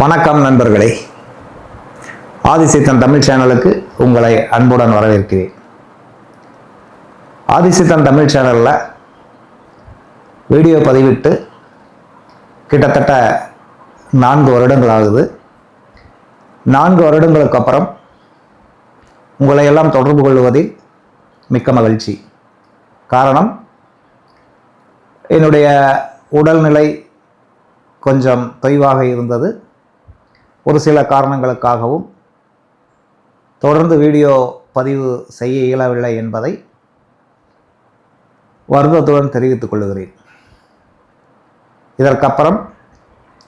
வணக்கம் நண்பர்களே, ஆதிசித்தன் தமிழ் சேனலுக்கு உங்களை அன்புடன் வரவேற்கிறேன். ஆதிசித்தன் தமிழ் சேனலில் வீடியோ பதிவிட்டு கிட்டத்தட்ட 4 வருடங்கள் ஆகுது. 4 வருடங்களுக்கு அப்புறம் உங்களை எல்லாம் தொடர்பு கொள்வதில் மிக்க மகிழ்ச்சி. காரணம், என்னுடைய உடல்நிலை கொஞ்சம் தொய்வாக இருந்தது. ஒரு சில காரணங்களுக்காகவும் தொடர்ந்து வீடியோ பதிவு செய்ய இயலவில்லை என்பதை வருத்தத்துடன் தெரிவித்துக் கொள்கிறேன். இதற்கப்புறம்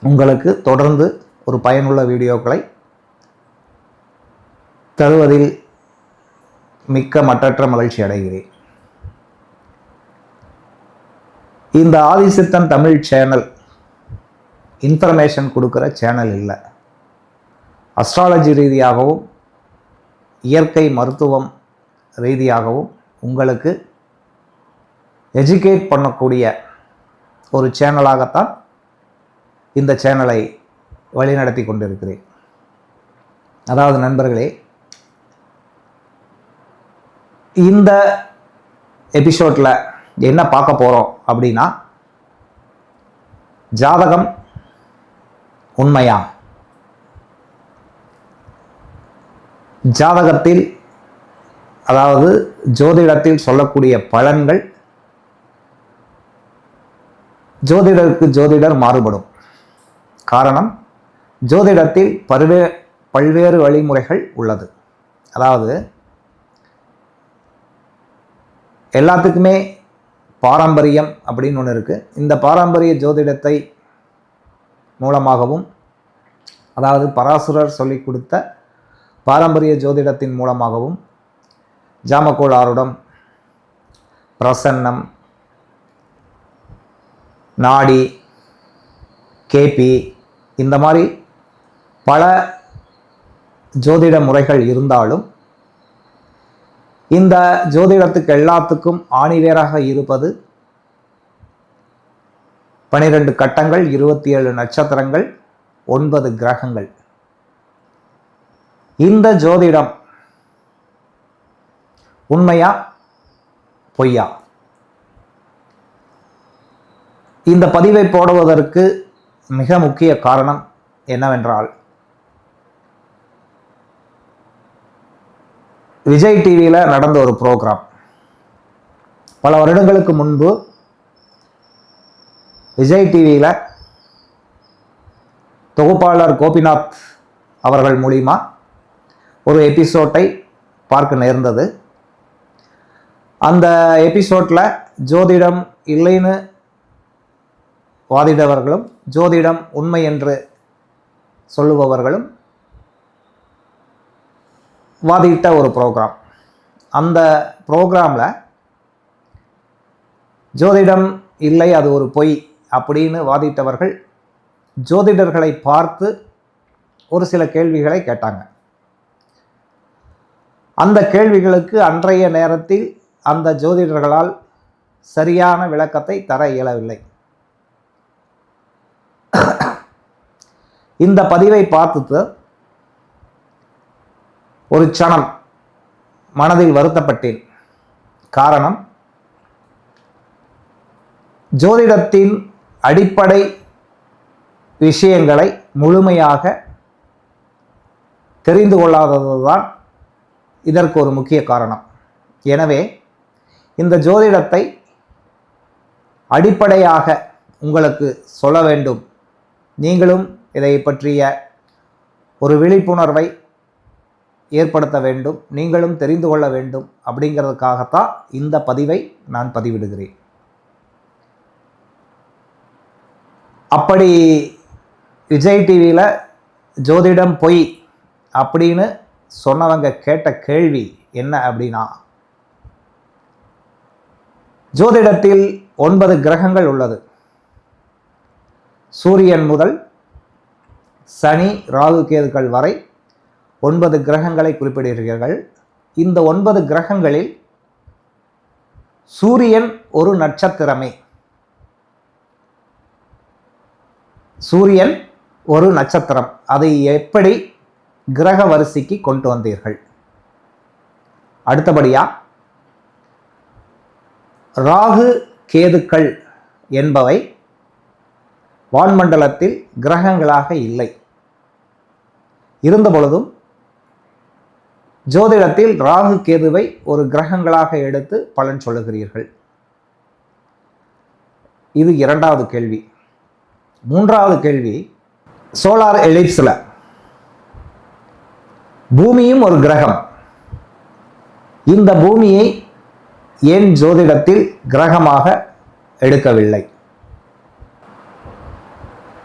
உங்களுக்கு தொடர்ந்து ஒரு பயனுள்ள வீடியோக்களை தருவதில் மிக்க மற்றற்ற மகிழ்ச்சி அடைகிறேன். இந்த ஆதிசித்தன் தமிழ் சேனல் இன்ஃபர்மேஷன் கொடுக்குற சேனல் இல்லை. அஸ்ட்ராலஜி ரீதியாகவும் இயற்கை மருத்துவம் ரீதியாகவும் உங்களுக்கு எஜுகேட் பண்ணக்கூடிய ஒரு சேனலாகத்தான் இந்த சேனலை வழிநடத்தி கொண்டிருக்கிறேன். அதாவது நண்பர்களே, இந்த எபிசோடில் என்ன பார்க்க போகிறோம் அப்படின்னா, ஜாதகம் உண்மையா? ஜாதகத்தில், அதாவது ஜோதிடத்தில் சொல்லக்கூடிய பலன்கள் ஜோதிடருக்கு ஜோதிடர் மாறுபடும். காரணம், ஜோதிடத்தில் பல்வேறு வழிமுறைகள் உள்ளது. அதாவது எல்லாத்துக்குமே பாரம்பரியம் அப்படின்னு ஒன்று இருக்குது. இந்த பாரம்பரிய ஜோதிடத்தை மூலமாகவும், அதாவது பராசுரர் சொல்லி கொடுத்த பாரம்பரிய ஜோதிடத்தின் மூலமாகவும் ஜாமக்கோள் ஆருடம், பிரசன்னம், நாடி, கேபி, இந்த மாதிரி பல ஜோதிட முறைகள் இருந்தாலும் இந்த ஜோதிடத்துக்கு எல்லாத்துக்கும் ஆணிவேராக இருப்பது 12 கட்டங்கள், 27 நட்சத்திரங்கள், 9 கிரகங்கள். இந்த ஜோதிடம் உண்மையா பொய்யா? இந்த பதிவை போடுவதற்கு மிக முக்கிய காரணம் என்னவென்றால், விஜய் டிவியில் நடந்த ஒரு ப்ரோக்ராம். பல வருடங்களுக்கு முன்பு விஜய் டிவியில் தொகுப்பாளர் கோபிநாத் அவர்கள் மூலிமா ஒரு எபிசோட்டை பார்க்க நேர்ந்தது. அந்த எபிசோட்டில் ஜோதிடம் இல்லைன்னு வாதிட்டவர்களும் ஜோதிடம் உண்மை என்று சொல்லுபவர்களும் வாதிட்ட ஒரு ப்ரோக்ராம். அந்த ப்ரோக்ராமில் ஜோதிடம் இல்லை, அது ஒரு பொய் அப்படின்னு வாதிட்டவர்கள் ஜோதிடர்களை பார்த்து ஒரு சில கேள்விகளை கேட்டாங்க. அந்த கேள்விகளுக்கு அன்றைய நேரத்தில் அந்த ஜோதிடர்களால் சரியான விளக்கத்தை தர இயலவில்லை. இந்த பதிவை பார்த்துட்டு ஒரு க்ஷணம் மனதில் வருத்தப்பட்டேன். காரணம், ஜோதிடத்தின் அடிப்படை விஷயங்களை முழுமையாக தெரிந்து கொள்ளாததுதான் இதற்கு ஒரு முக்கிய காரணம். எனவே இந்த ஜோதிடத்தை அடிப்படையாக உங்களுக்கு சொல்ல வேண்டும், நீங்களும் இதை பற்றிய ஒரு விழிப்புணர்வை ஏற்படுத்த வேண்டும், நீங்களும் தெரிந்து கொள்ள வேண்டும் அப்படிங்கிறதுக்காகத்தான் இந்த பதிவை நான் பதிவிடுகிறேன். அப்படி விஜய் டிவியில் ஜோதிடம் பொய் அப்படின்னு சொன்னவங்க கேட்ட கேள்வி என்ன அப்படின்னா, ஜோதிடத்தில் 9 கிரகங்கள் உள்ளது. சூரியன் முதல் சனி, ராகு, கேதுக்கள் வரை 9 கிரகங்களை குறிப்பிடுகிறீர்கள். இந்த 9 கிரகங்களில் சூரியன் ஒரு நட்சத்திரமே. சூரியன் ஒரு நட்சத்திரம், அதை எப்படி கிரக வரிசைக்கு கொண்டு வந்தீர்கள்? அடுத்தபடியா ராகு கேதுக்கள் என்பவை வான்மண்டலத்தில் கிரகங்களாக இல்லை. இருந்த பொழுதும் ஜோதிடத்தில் ராகு கேதுவை ஒரு கிரகங்களாக எடுத்து பலன் சொல்லுகிறீர்கள். இது இரண்டாவது கேள்வி. மூன்றாவது கேள்வி, சோலார் எலிப்ஸில் பூமியும் ஒரு கிரகம். இந்த பூமியை ஏன் ஜோதிடத்தில் கிரகமாக எடுக்கவில்லை?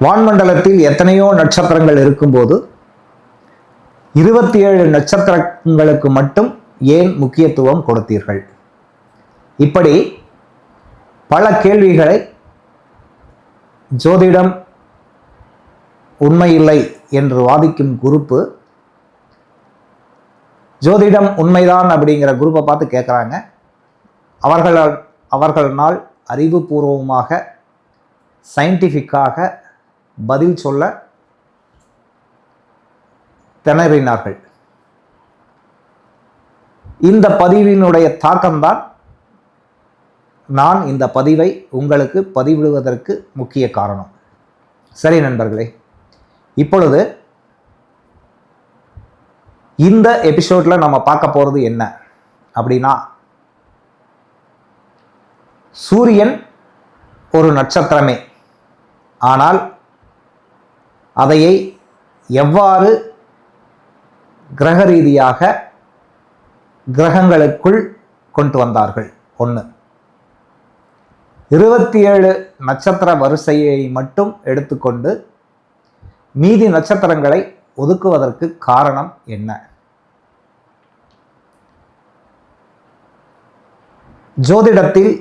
வான்மண்டலத்தில் எத்தனையோ நட்சத்திரங்கள் இருக்கும்போது 27 நட்சத்திரங்களுக்கு மட்டும் ஏன் முக்கியத்துவம் கொடுத்தீர்கள்? இப்படி பல கேள்விகளை ஜோதிடம் உண்மையில்லை என்று வாதிக்கும் குரூப்பு ஜோதிடம் உண்மைதான் அப்படிங்கிற குரூப்பை பார்த்து கேட்குறாங்க. அவர்களால் அறிவுபூர்வமாக சயின்டிஃபிக்காக பதில் சொல்ல திணறினார்கள். இந்த பதிவினுடைய தாக்கம்தான் நான் இந்த பதிவை உங்களுக்கு பதிவிடுவதற்கு முக்கிய காரணம். சரி நண்பர்களே, இப்பொழுது இந்த எபிசோட்ல நம்ம பார்க்க போறது என்ன அப்படின்னா, சூரியன் ஒரு நட்சத்திரமே, ஆனால் அதையை எவ்வாறு கிரக ரீதியாக கிரகங்களுக்குள் கொண்டு வந்தார்கள்? 1. 27 நட்சத்திர வரிசையை மட்டும் எடுத்துக்கொண்டு மீதி நட்சத்திரங்களை ஒதுக்குவதற்கு காரணம் என்ன? ஜோதிடத்தில்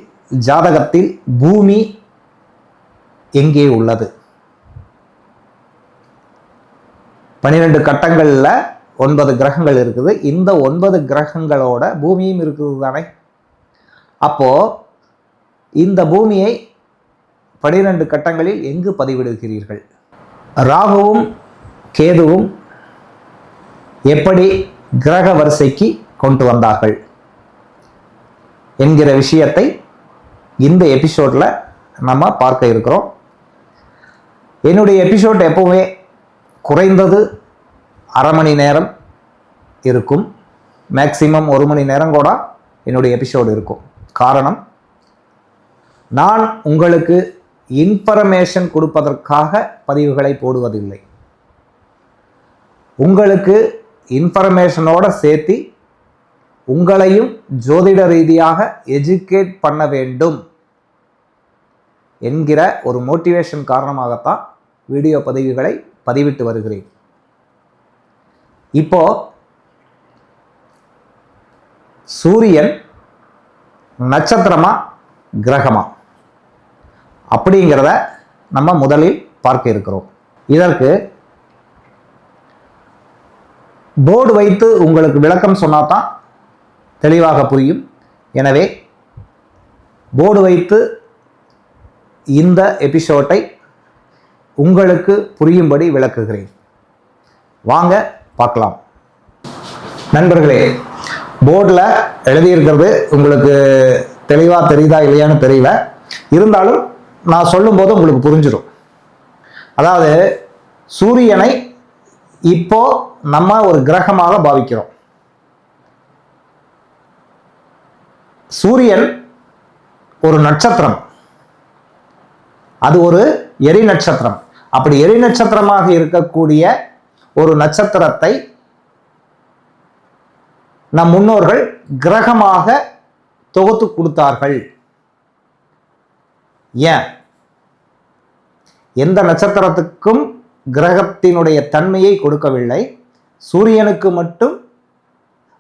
ஜாதகத்தில் பூமி எங்கே உள்ளது? 12 கட்டங்களில் 9 கிரகங்கள் இருக்குது. இந்த 9 கிரகங்களோட பூமியும் இருக்குது தானே. அப்போ இந்த பூமியை 12 கட்டங்களில் எங்கு பதிவிடுகிறீர்கள்? ராகுவும் கேதுவும் எப்படி கிரக வரிசைக்கு கொண்டு வந்தார்கள் என்கிற விஷயத்தை இந்த எபிசோட்ல நம்ம பார்க்க இருக்கிறோம். என்னுடைய எபிசோட் எப்பவுமே குறைந்தது அரை மணி நேரம் இருக்கும், மேக்சிமம் 1 மணி நேரம் கூட என்னுடைய எபிசோடு இருக்கும். காரணம், நான் உங்களுக்கு இன்ஃபர்மேஷன் கொடுப்பதற்காக பதிவுகளை போடுவதில்லை. உங்களுக்கு இன்ஃபர்மேஷனோட சேர்த்து உங்களையும் ஜோதிட ரீதியாக எஜுகேட் பண்ண வேண்டும் என்கிற ஒரு மோட்டிவேஷன் காரணமாகத்தான் வீடியோ பதிவுகளை பதிவிட்டு வருகிறேன். இப்போ சூரியன் நட்சத்திரமா கிரகமா அப்படிங்கிறத நம்ம முதலில் பார்க்க இருக்கிறோம். இதற்கு போர்டு வைத்து உங்களுக்கு விளக்கம் சொன்னாதான் தெளிவாக புரியும். எனவே போர்டு வைத்து இந்த எபிசோட்டை உங்களுக்கு புரியும்படி விளக்குகிறேன். வாங்க பார்க்கலாம். நண்பர்களே, போர்டில் எழுதியிருக்கிறது உங்களுக்கு தெளிவாக தெரியுதா இல்லையான்னு தெரியல, இருந்தாலும் நான் சொல்லும்போது உங்களுக்கு புரிஞ்சிடும். அதாவது சூரியனை இப்போ நம்ம ஒரு கிரகமாக பாவிக்கிறோம். சூரியன் ஒரு நட்சத்திரம், அது ஒரு எரி நட்சத்திரம். அப்படி எரி நட்சத்திரமாக இருக்கக்கூடிய ஒரு நட்சத்திரத்தை நம் முன்னோர்கள் கிரகமாக தொகுத்து கொடுத்தார்கள். ஏன்? எந்த நட்சத்திரத்துக்கும் கிரகத்தினுடைய தன்மையை கொடுக்கவில்லை, சூரியனுக்கு மட்டும்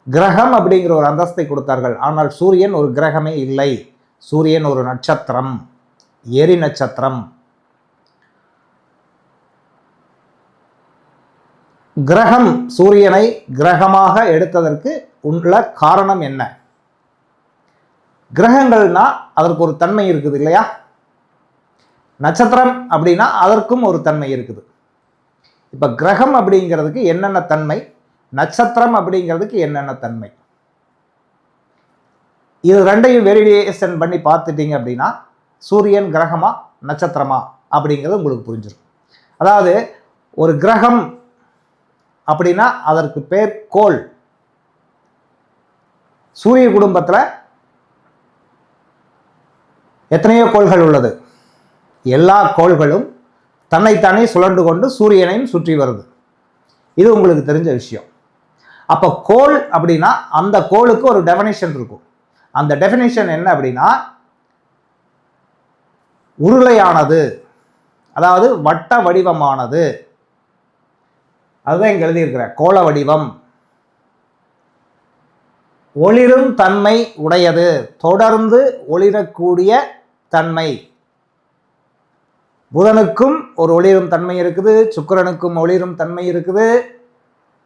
கிரகம் அப்படிங்கிற ஒரு அந்தஸ்தை கொடுத்தார்கள். ஆனால் சூரியன் ஒரு கிரகமே இல்லை, சூரியன் ஒரு நட்சத்திரம், எரி நட்சத்திரம். கிரகம் சூரியனை கிரகமாக எடுத்ததற்கு உள்ள காரணம் என்ன? கிரகங்கள்னா அதற்கு ஒரு தன்மை இருக்குது இல்லையா? நட்சத்திரம் அப்படின்னா அதற்கும் ஒரு தன்மை இருக்குது. இப்போ கிரகம் அப்படிங்கிறதுக்கு என்னென்ன தன்மை, நட்சத்திரம் அப்படிங்கிறதுக்கு என்னென்ன தன்மை, இது ரெண்டையும் வேரியேஷன் பண்ணி பார்த்துட்டீங்க அப்படின்னா சூரியன் கிரகமா நட்சத்திரமா அப்படிங்கிறது உங்களுக்கு புரிஞ்சிடும். அதாவது ஒரு கிரகம் அப்படின்னா அதற்கு பேர் கோள். சூரிய குடும்பத்தில் எத்தனையோ கோள்கள் உள்ளது. எல்லா கோள்களும் தன்னைத்தானே சுழன்று கொண்டு சூரியனையும் சுற்றி வருது. இது உங்களுக்கு தெரிஞ்ச விஷயம். அப்போ கோள் அப்படின்னா அந்த கோளுக்கு ஒரு டெஃபினேஷன் இருக்கும். அந்த டெஃபினேஷன் என்ன அப்படின்னா உருளையானது, அதாவது வட்ட வடிவமானது. அதுதான் இங்க எழுதியிருக்கிற கோள வடிவம். ஒளிரும் தன்மை உடையது, தொடர்ந்து ஒளிரக்கூடிய தன்மை. புதனுக்கும் ஒரு ஒளிரும் தன்மை இருக்குது, சுக்கிரனுக்கும் ஒளிரும் தன்மை இருக்குது,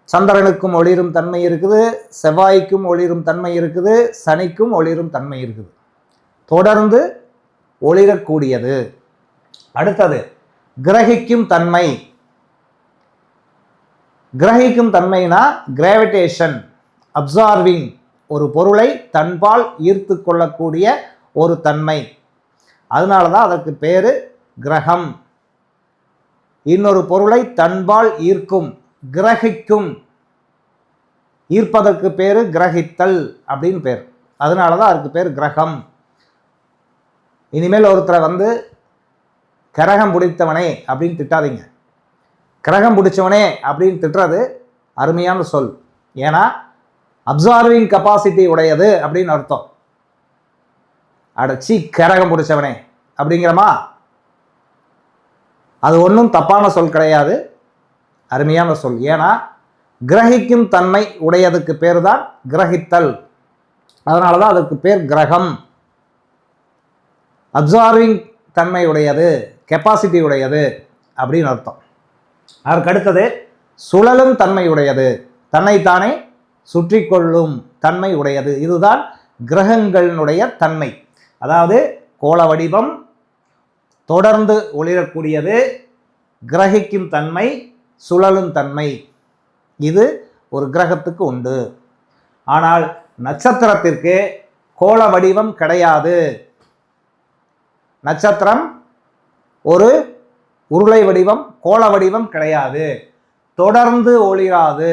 சந்திரனுக்கும் ஒளிரும் தன்மை இருக்குது, செவ்வாய்க்கும் ஒளிரும் தன்மை இருக்குது, சனிக்கும் ஒளிரும் தன்மை இருக்குது. தொடர்ந்து ஒளிரக்கூடியது. அடுத்தது கிரகிக்கும் தன்மை. கிரகிக்கும் தன்மைனா கிராவிடேஷன், அப்சார்விங், ஒரு பொருளை தன்பால் ஈர்த்து கொள்ளக்கூடிய ஒரு தன்மை. அதனால தான் அதற்கு பேரு கிரகம். இன்னொரு பொருளை தன்பால் ஈர்க்கும், கிரகிக்கும், ஈர்ப்பதற்கு பேரு கிரகித்தல் அப்படின்னு பேர். அதனால தான் அதுக்கு பேர் கிரகம். இனிமேல் ஒருத்தரை கரகம் பிடித்தவனே அப்படின்னு திட்டாதீங்க. கிரகம் பிடிச்சவனே அப்படின்னு திட்டுறது அருமையான சொல். ஏன்னா அப்சார்விங் கெப்பாசிட்டி உடையது அப்படின்னு அர்த்தம். அடைச்சி கரகம் பிடிச்சவனே அப்படிங்கிறமா, அது ஒன்றும் தப்பான சொல் கிடையாது, அருமையான சொல். ஏன்னா கிரகிக்கும் தன்மை உடையதுக்கு பேர் தான் கிரகித்தல். அதனால தான் அதுக்கு பேர் கிரகம். அப்சார்விங் தன்மை உடையது, கெப்பாசிட்டி உடையது அப்படின்னு அர்த்தம். அதற்கு அடுத்தது சுழலும் தன்மை உடையது, தன்னைத்தானே சுற்றி கொள்ளும் தன்மை உடையது. இதுதான் கிரகங்களினுடைய தன்மை. அதாவது கோள வடிவம், தொடர்ந்து ஒளிரக்கூடியது, கிரகிக்கும் தன்மை, சுழலும் தன்மை. இது ஒரு கிரகத்துக்கு உண்டு. ஆனால் நட்சத்திரத்திற்கு கோள வடிவம் கிடையாது. நட்சத்திரம் ஒரு உருளை வடிவம், கோள வடிவம் கிடையாது. தொடர்ந்து ஒளிராது,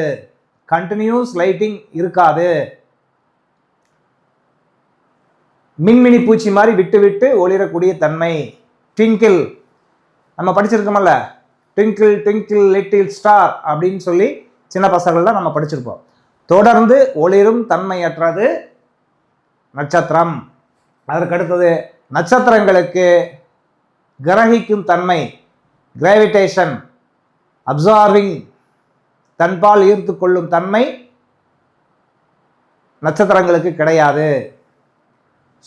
கண்டினியூஸ் லைட்டிங் இருக்காது. மின்மினி பூச்சி மாதிரி விட்டு விட்டு ஒளிரக்கூடிய தன்மை. ட்விங்கிள், நம்ம படிச்சிருக்கோமல்ல, ட்விங்கிள் ட்விங்கிள் லிட்டில் ஸ்டார் அப்படின்னு சொல்லி சின்ன பசங்கள்லாம் நம்ம படிச்சிருப்போம். தொடர்ந்து ஒளிரும் தன்மையற்றது நட்சத்திரம். அதற்கு அடுத்தது நட்சத்திரங்களுக்கு கிரகிக்கும் தன்மை, கிராவிடேஷன், அப்சார்விங், தன்பால் ஈர்த்து கொள்ளும் தன்மை நட்சத்திரங்களுக்கு கிடையாது.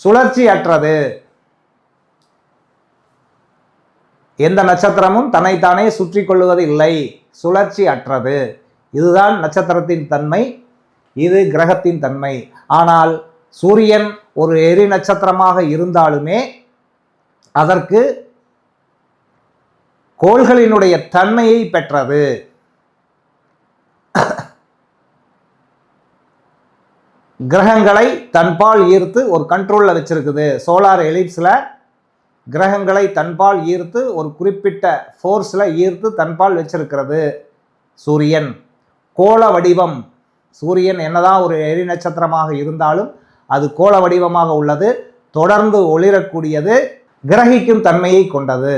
சுழற்சி அற்றது. எந்த நட்சத்திரமும் தன்னைத்தானே சுற்றி கொள்வது இல்லை, சுழற்சி அற்றது. இதுதான் நட்சத்திரத்தின் தன்மை, இது கிரகத்தின் தன்மை. ஆனால் சூரியன் ஒரு எரி நட்சத்திரமாக இருந்தாலுமே அதற்கு கோள்களினுடைய தன்மையை பெற்றது. கிரகங்களை தன்பால் ஈர்த்து ஒரு கண்ட்ரோல்ல வச்சிருக்குது. சோலார் எலிப்ஸ்ல கிரகங்களை தன்பால் ஈர்த்து ஒரு குறிப்பிட்ட ஃபோர்ஸ்ல ஈர்த்து தன்பால் வச்சிருக்கிறது சூரியன். கோள வடிவம், சூரியன் என்னதான் ஒரு எரி நட்சத்திரமாக இருந்தாலும் அது கோள வடிவமாக உள்ளது, தொடர்ந்து ஒளிரக்கூடியது, கிரகிக்கும் தன்மையை கொண்டது.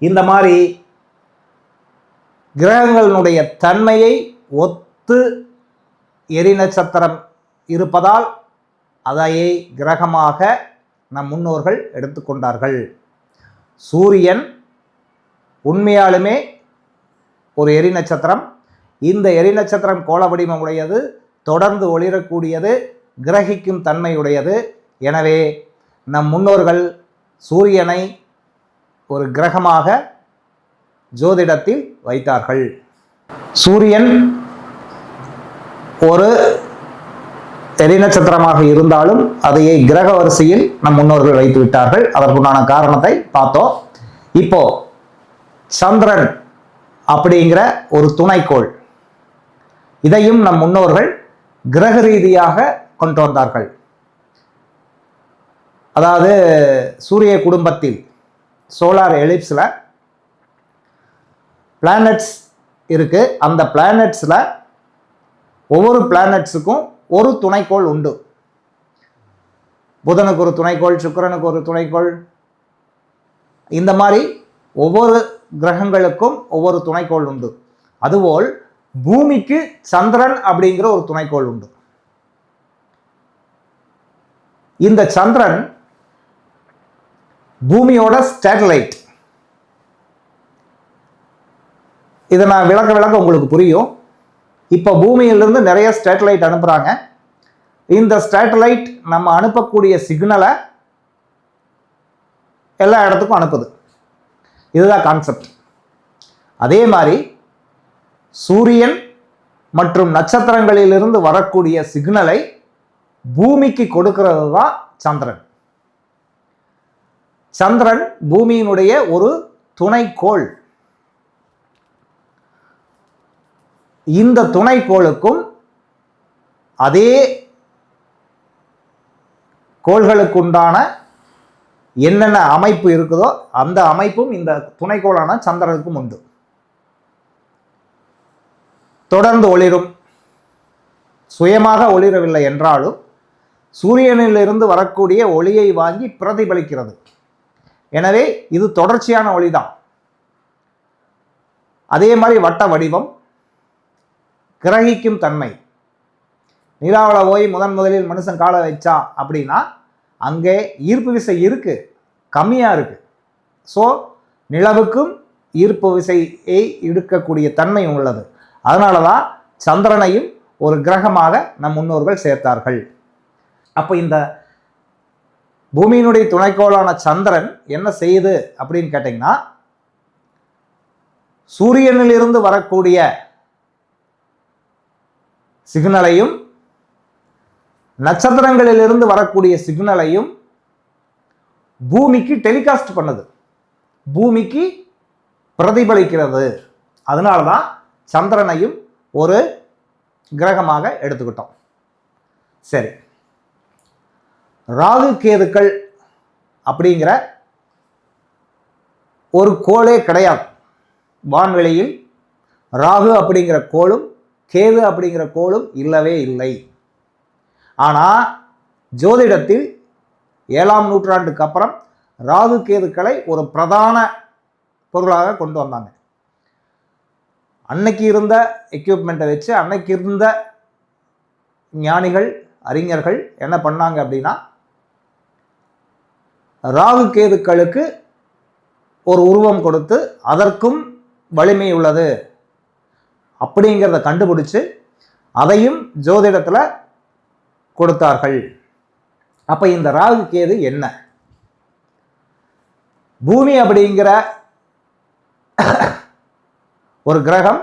இந்த மாதிரி கிரகங்களுடைய தன்மையை ஒத்து எரி நட்சத்திரம் இருப்பதால் அதையே கிரகமாக நம் முன்னோர்கள் எடுத்துக்கொண்டார்கள். சூரியன் உண்மையாலுமே ஒரு எரி நட்சத்திரம். இந்த எரி நட்சத்திரம் கோள வடிவம் உடையது, தொடர்ந்து ஒளிரக்கூடியது, கிரகிக்கும் தன்மை உடையது. எனவே நம் முன்னோர்கள் சூரியனை ஒரு கிரகமாக ஜோதிடத்தில் வைத்தார்கள். சூரியன் ஒரு எரி நட்சத்திரமாக இருந்தாலும் அதையே கிரக வரிசையில் நம் முன்னோர்கள் வைத்து விட்டார்கள். அதற்குண்டான காரணத்தை பார்த்தோம். இப்போ சந்திரன் அப்படிங்கிற ஒரு துணைக்கோள். இதையும் நம் முன்னோர்கள் கிரக ரீதியாக கொண்டு வந்தார்கள். அதாவது சூரிய குடும்பத்தில் சோலார் எலிப்ஸில் பிளானட்ஸ் இருக்கு. அந்த பிளானட்ஸில் ஒவ்வொரு பிளானட்ஸுக்கும் ஒரு துணைக்கோள் உண்டு. புதனுக்கு ஒரு துணைக்கோள், சுக்கிரனுக்கு ஒரு துணைக்கோள், இந்த மாதிரி ஒவ்வொரு கிரகங்களுக்கும் ஒவ்வொரு துணைக்கோள் உண்டு. அதுபோல் பூமிக்கு சந்திரன் அப்படிங்கிற ஒரு துணைக்கோள் உண்டு. இந்த சந்திரன் பூமியோட சேட்டலைட். இதை நான் விளக்க உங்களுக்கு புரியும். இப்போ பூமியிலிருந்து நிறைய சேட்டலைட் அனுப்புகிறாங்க. இந்த சேட்டலைட் நம்ம அனுப்பக்கூடிய சிக்னலை எல்லா இடத்துக்கும் அனுப்புது. இதுதான் கான்செப்ட். அதே மாதிரி சூரியன் மற்றும் நட்சத்திரங்களிலிருந்து வரக்கூடிய சிக்னலை பூமிக்கு கொடுக்கிறது தான் சந்திரன். சந்திரன் பூமியினுடைய ஒரு துணைக்கோள். இந்த துணைக்கோளுக்கும் அதே கோள்களுக்குண்டான என்னென்ன அமைப்பு இருக்குதோ அந்த அமைப்பும் இந்த துணைக்கோளான சந்திரனுக்கும் உண்டு. தொடர்ந்து ஒளிரும். சுயமாக ஒளிரவில்லை என்றாலும் சூரியனிலிருந்து வரக்கூடிய ஒளியை வாங்கி பிரதிபலிக்கிறது. எனவே இது தொடர்ச்சியான ஒளிதான். அதே மாதிரி வட்ட வடிவம், கிரகிக்கும் தன்மை. நிலாவில் போய் முதலில் மனுஷன் காலை வச்சா அப்படின்னா அங்கே ஈர்ப்பு விசை இருக்கு, கம்மியா இருக்கு. ஸோ நிலவுக்கும் ஈர்ப்பு விசையை எடுக்கக்கூடிய தன்மை உள்ளது. அதனால தான் சந்திரனையும் ஒரு கிரகமாக நம் முன்னோர்கள் சேர்த்தார்கள். அப்போ இந்த பூமியினுடைய துணைக்கோளான சந்திரன் என்ன செய்யுது அப்படின்னு கேட்டிங்கன்னா, சூரியனிலிருந்து வரக்கூடிய சிக்னலையும் நட்சத்திரங்களிலிருந்து வரக்கூடிய சிக்னலையும் பூமிக்கு டெலிகாஸ்ட் பண்ணுது, பூமிக்கு பிரதிபலிக்கிறது. அதனால தான் சந்திரனையும் ஒரு கிரகமாக எடுத்துக்கிட்டோம். சரி, ராகு கேதுக்கள் அப்படிங்கிற ஒரு கோளே கிடையாது. வான்வெளியில் ராகு அப்படிங்கிற கோளும் கேது அப்படிங்கிற கோளும் இல்லவே இல்லை. ஆனால் ஜோதிடத்தில் 7ஆம் நூற்றாண்டுக்கு அப்புறம் ராகு கேதுக்களை ஒரு பிரதான பொருளாக கொண்டு வந்தாங்க. அன்னைக்கு இருந்த எக்யூப்மெண்ட்டை வச்சு அன்னைக்கு இருந்த ஞானிகள் அறிஞர்கள் என்ன பண்ணாங்க அப்படின்னா, ராகு கேதுக்களுக்கு ஒரு உருவம் கொடுத்து அதற்கும் வலிமை உள்ளது அப்படிங்கிறத கண்டுபிடிச்சு அதையும் ஜோதிடத்தில் கொடுத்தார்கள். அப்ப இந்த ராகு கேது என்ன? பூமி அப்படிங்கிற ஒரு கிரகம்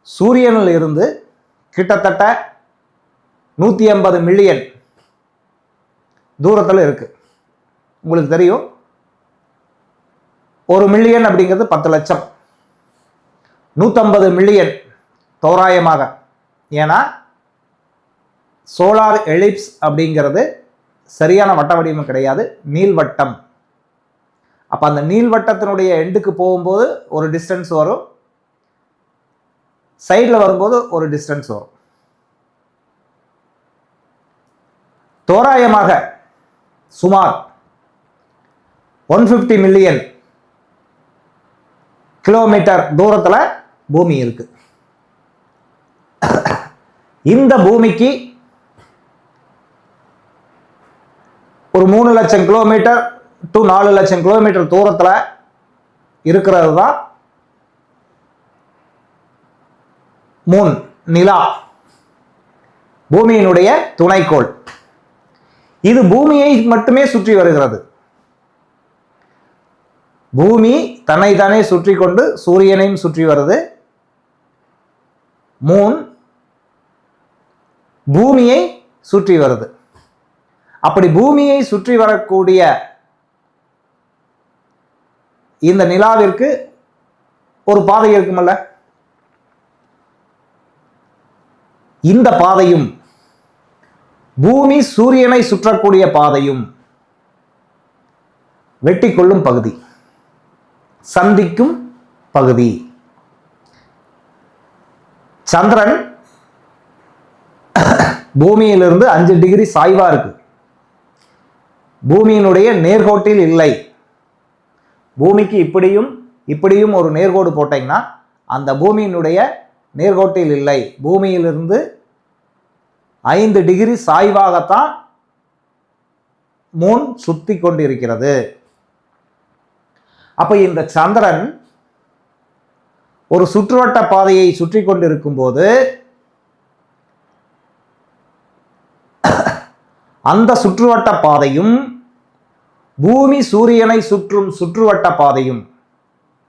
சூரியனில் இருந்து கிட்டத்தட்ட 150 மில்லியன் தூரத்தில் இருக்கு. உங்களுக்கு தெரியும், 1 மில்லியன் அப்படிங்கிறது 10 லட்சம். 150 மில்லியன் தோராயமாக. ஏன்னா சோலார் எலிப்ஸ் அப்படிங்கிறது சரியான வட்ட வடிவம் கிடையாது, நீள்வட்டம். அப்போ அந்த நீள்வட்டத்தினுடைய எண்டுக்கு போகும்போது ஒரு டிஸ்டன்ஸ் வரும், சைடில் வரும்போது ஒரு டிஸ்டன்ஸ் வரும். தோராயமாக சுமார் 150 மில்லியன் கிலோமீட்டர் தூரத்தில் பூமி இருக்கு. இந்த பூமிக்கு ஒரு 3 லட்சம் கிலோமீட்டர் டு 4 லட்சம் கிலோமீட்டர் தூரத்தில் இருக்கிறது தான் மூன், நிலா, பூமியினுடைய துணைக்கோள். இது பூமியை மட்டுமே சுற்றி வருகிறது. பூமி தன்னைத்தானே சுற்றி கொண்டு சூரியனையும் சுற்றி வருது. மூன் பூமியை சுற்றி வருது. அப்படி பூமியை சுற்றி வரக்கூடிய இந்த நிலாவிற்கு ஒரு பாதை இருக்குமல்ல, இந்த பாதையும் பூமி சூரியனை சுற்றக்கூடிய பாதையும் வெட்டி கொள்ளும் பகுதி, சந்திக்கும் பகுதி. சந்திரன் பூமியிலிருந்து 5 டிகிரி சாய்வா இருக்கு. பூமியினுடைய நேர்கோட்டில் இல்லை. பூமிக்கு இப்படியும் இப்படியும் ஒரு நேர்கோடு போட்டீங்கன்னா அந்த பூமியினுடைய நேர்கோட்டில் இல்லை. பூமியிலிருந்து 5 டிகிரி சாய்வாகத்தான் மூன் சுத்தி கொண்டிருக்கிறது. அப்ப இந்த சந்திரன் ஒரு சுற்றுவட்ட பாதையை சுற்றி கொண்டிருக்கும் போது அந்த சுற்றுவட்ட பாதையும் பூமி சூரியனை சுற்றும் சுற்றுவட்ட பாதையும்,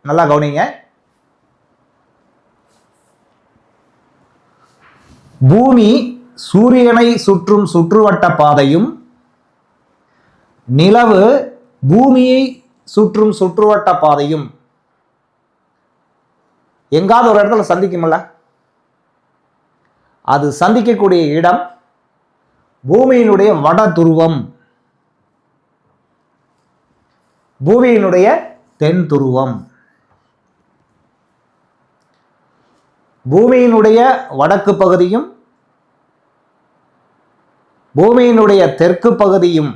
நல்லா கவனிங்க, பூமி சூரியனை சுற்றும் சுற்றுவட்ட பாதையும் நிலவு பூமியை சுற்றும் சுற்றுவட்ட பாதையும் எங்காவது ஒரு இடத்துல சந்திக்கும்ல, அது சந்திக்கக்கூடிய இடம் பூமியினுடைய வட துருவம், பூமியினுடைய தென் துருவம். பூமியினுடைய வடக்கு பகுதியும் பூமியினுடைய தெற்கு பகுதியும்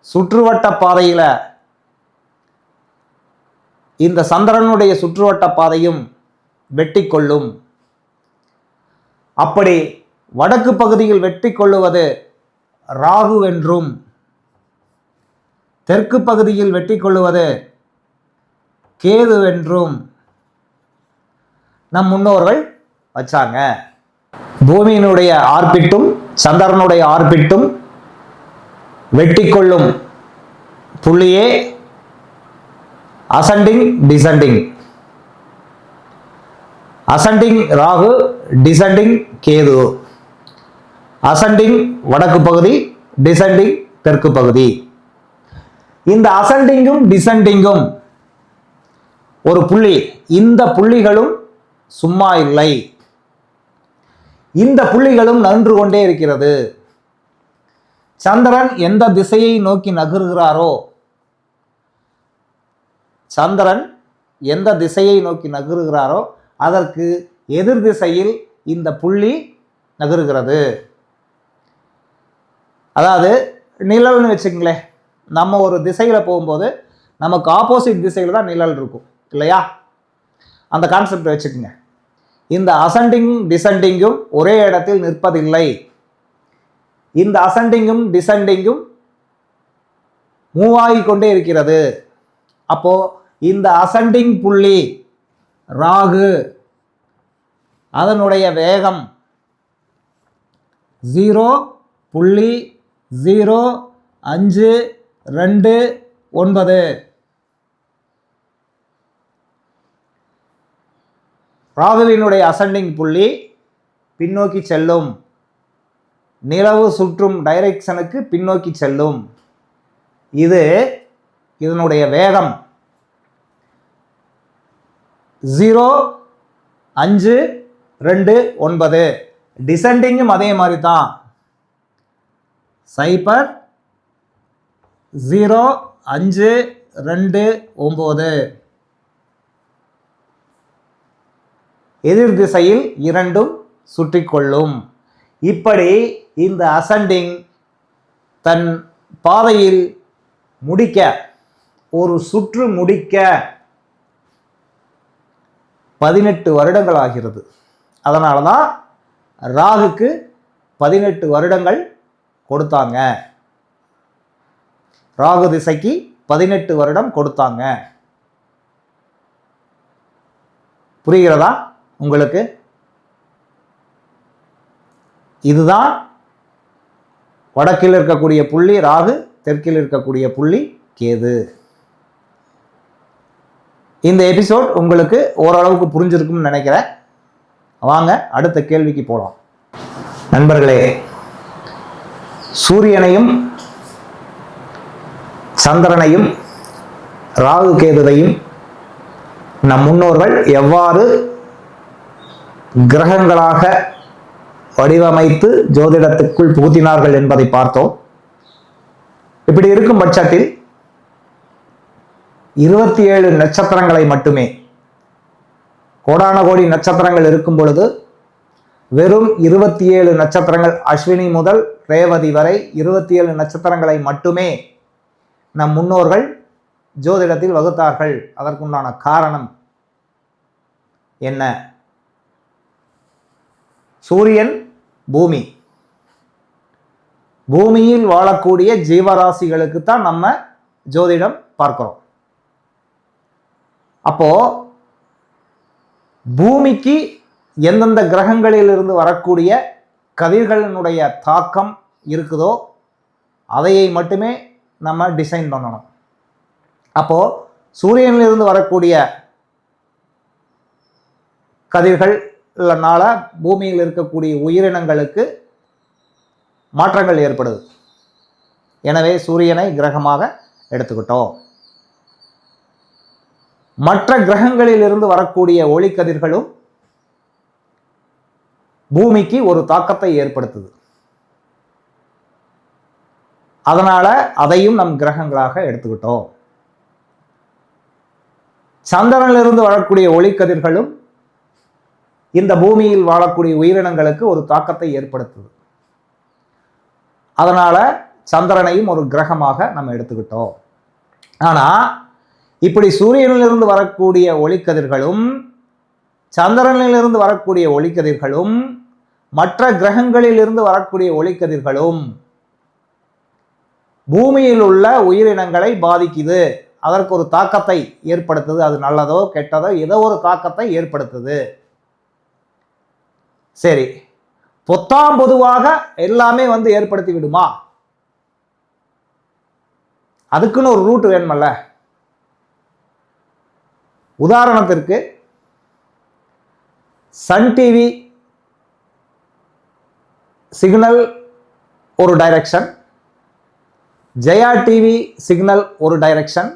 சுற்றுவட்ட பாதையில இந்த சந்திரனுடைய சுற்றுவட்ட பாதையும் வெட்டி கொள்ளும். அப்படி வடக்கு பகுதியில் வெட்டி கொள்ளுவது ராகு என்றும், தெற்கு பகுதியில் வெட்டி கொள்ளுவது கேது என்றும் நம் முன்னோர்கள் வச்சாங்க. பூமியினுடைய ஆர்பிட்டும் சந்திரனுடைய ஆர்பிட்டும் வெட்டி கொள்ளும் புள்ளியே ascending descending. Ascending Rahu, descending Ketu. Ascending வடக்கு பகுதி, டிசெண்டிங் தெற்கு பகுதி. இந்த அசெண்டிங்கும் டிசெண்டிங்கும் ஒரு புள்ளி, இந்த புள்ளிகளும் சும்மா இல்லை, இந்த புள்ளிகளும் நகன்று கொண்டே இருக்கிறது. சந்திரன் எந்த திசையை நோக்கி நகர்கிறாரோ, சந்திரன் எந்த திசையை நோக்கி நகருகிறாரோ அதற்கு எதிர் திசையில் இந்த புள்ளி நகருகிறது. அதாவது நிழல்னு வச்சுங்களேன், நம்ம ஒரு திசையில போகும்போது நமக்கு ஆப்போசிட் திசையில் தான் நிழல் இருக்கும் இல்லையா? அந்த கான்செப்ட் வச்சுக்கோங்க. இந்த அசெண்டிங் டிசெண்டிங்கும் ஒரே இடத்தில் நிற்பதில்லை. இந்த அசெண்டிங்கும் டிசெண்டிங்கும் மூவ் ஆகிக்கொண்டே இருக்கிறது. அப்போ இந்த அசெண்டிங் புள்ளி ராகு, அதனுடைய வேகம் 0.0529. ராகுவினுடைய அசெண்டிங் புள்ளி பின்னோக்கி செல்லும், நிலவு சுற்றும் டைரக்ஷனுக்கு பின்னோக்கி செல்லும். இதனுடைய வேகம் 0.529. டிசெண்டிங்கும் அதே மாதிரி தான், 0.529. எதிர் திசையில் இரண்டும் சுற்றி கொள்ளும். இப்படி இந்த அசெண்டிங் தன் பாதையில் முடிக்க, ஒரு சுற்று முடிக்க 18 வருடங்கள் ஆகிறது. அதனால தான் ராகுக்கு 18 வருடங்கள் கொடுத்தாங்க. ராகு திசைக்கு 18 வருடம் கொடுத்தாங்க. புரிகிறதா உங்களுக்கு? இதுதான் வடக்கில் இருக்கக்கூடிய புள்ளி ராகு, தெற்கில் இருக்கக்கூடிய புள்ளி கேது. இந்த எபிசோட் உங்களுக்கு ஓரளவுக்கு புரிஞ்சிருக்கும்னு நினைக்கிறேன். வாங்க அடுத்த கேள்விக்கு போகலாம். நண்பர்களே, சூரியனையும் சந்திரனையும் ராகு கேதுவையும் நம் முன்னோர்கள் எவ்வாறு கிரகங்களாக வடிவமைத்து ஜோதிடத்துக்குள் புகுத்தினார்கள் என்பதை பார்த்தோம். இப்படி இருக்கும் பட்சத்தில் 27 நட்சத்திரங்களை மட்டுமே, கோடான கோடி நட்சத்திரங்கள் இருக்கும் பொழுது வெறும் 27 நட்சத்திரங்கள், அஸ்வினி முதல் ரேவதி வரை 27 நட்சத்திரங்களை மட்டுமே நம் முன்னோர்கள் ஜோதிடத்தில் வகுத்தார்கள். அதற்குண்டான காரணம் என்ன? சூரியன் பூமி, பூமியில் வாழக்கூடிய ஜீவராசிகளுக்கு தான் நம்ம ஜோதிடம் பார்க்கிறோம். அப்போ பூமிக்கு எந்தெந்த கிரகங்களில் இருந்து வரக்கூடிய கதிர்களினுடைய தாக்கம் இருக்குதோ அதையை மட்டுமே நம்ம டிசைன் பண்ணணும். அப்போ சூரியனிலிருந்து வரக்கூடிய கதிர்கள்னால பூமியில் இருக்கக்கூடிய உயிரினங்களுக்கு மாற்றங்கள் ஏற்படுது. எனவே சூரியனை கிரகமாக எடுத்துக்கிட்டோம். மற்ற கிரகங்களில் இருந்து வரக்கூடிய ஒளிக்கதிர்களும் பூமிக்கு ஒரு தாக்கத்தை ஏற்படுத்துது. அதனால அதையும் நம் கிரகங்களாக எடுத்துக்கிட்டோம். சந்திரனிலிருந்து வரக்கூடிய ஒளிக்கதிர்களும் இந்த பூமியில் வாழக்கூடிய உயிரினங்களுக்கு ஒரு தாக்கத்தை ஏற்படுத்துது. அதனால சந்திரனையும் ஒரு கிரகமாக நம்ம எடுத்துக்கிட்டோம். ஆனா இப்படி சூரியனிலிருந்து வரக்கூடிய ஒளிக்கதிர்களும் சந்திரனிலிருந்து வரக்கூடிய ஒளிக்கதிர்களும் மற்ற கிரகங்களில் இருந்து வரக்கூடிய ஒளிக்கதிர்களும் பூமியில் உள்ள உயிரினங்களை பாதிக்குது. அதற்கு ஒரு தாக்கத்தை ஏற்படுத்துது. அது நல்லதோ கெட்டதோ ஏதோ ஒரு தாக்கத்தை ஏற்படுத்துது. சரி, பொத்தாம் பொதுவாக எல்லாமே ஏற்படுத்தி விடுமா? அதுக்குன்னு ஒரு ரூட் வேணுமல்ல. உதாரணத்திற்கு சன் டிவி சிக்னல் ஒரு டைரக்ஷன், ஜெயா டிவி சிக்னல் ஒரு டைரக்ஷன்,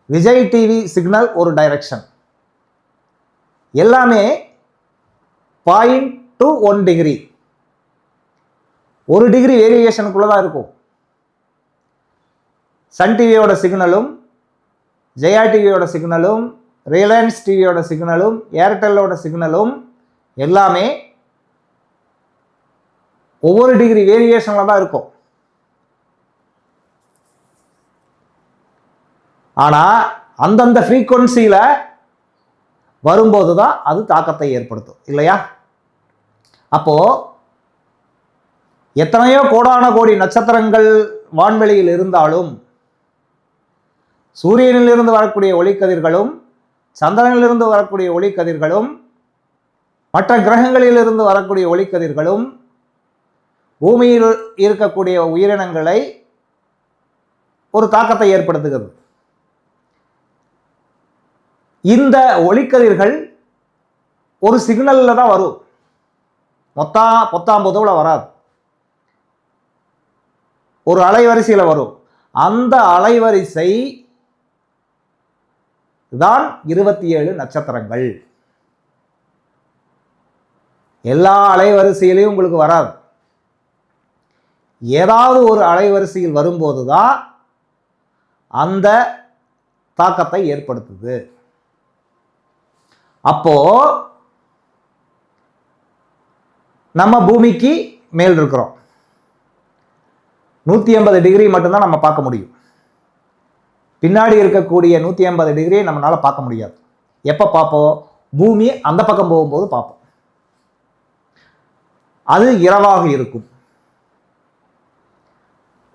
விஜய் டிவி சிக்னல் ஒரு டைரக்ஷன். எல்லாமே 0.1 டிகிரி, 1 டிகிரி வேரியேஷனுக்குள்ளதான் இருக்கும். சன் டிவியோட சிக்னலும் ஜெயா டிவியோட சிக்னலும் ரிலையன்ஸ் டிவியோட சிக்னலும் ஏர்டெல்லோட சிக்னலும் எல்லாமே ஒவ்வொரு டிகிரி வேரியேஷன்ல தான் இருக்கும். ஆனா அந்தந்த ஃப்ரீக்வன்சியில வரும்போது தான் அது தாக்கத்தை ஏற்படுத்தும், இல்லையா? அப்போ எத்தனையோ கோடான கோடி நட்சத்திரங்கள் வான்வெளியில் இருந்தாலும் சூரியனிலிருந்து வரக்கூடிய ஒளிக்கதிர்களும் சந்திரனிலிருந்து வரக்கூடிய ஒளிக்கதிர்களும் மற்ற கிரகங்களில் இருந்து வரக்கூடிய ஒளிக்கதிர்களும் பூமியில் இருக்கக்கூடிய உயிரினங்களை ஒரு தாக்கத்தை ஏற்படுத்துகிறது. இந்த ஒளிக்கதிர்கள் ஒரு சிக்னல்ல தான் வரும், பொத்தாம் பொதுவுல வராது. ஒரு அலைவரிசையில வரும். அந்த அலைவரிசை தான் 27 நட்சத்திரங்கள். எல்லா அலைவரிசையிலையும் உங்களுக்கு வராது. ஏதாவது ஒரு அலைவரிசையில் வரும்போதுதான் அந்த தாக்கத்தை ஏற்படுத்துது. அப்போ நம்ம பூமிக்கு மேல் இருக்கிறோம். 180 டிகிரி மட்டும்தான் நம்ம பார்க்க முடியும். பின்னாடி இருக்கக்கூடிய 180 டிகிரியை நம்மளால பார்க்க முடியாது. எப்ப பார்ப்போம்? பூமி அந்த பக்கம் போகும்போது பார்ப்போம். அது இரவாக இருக்கும்.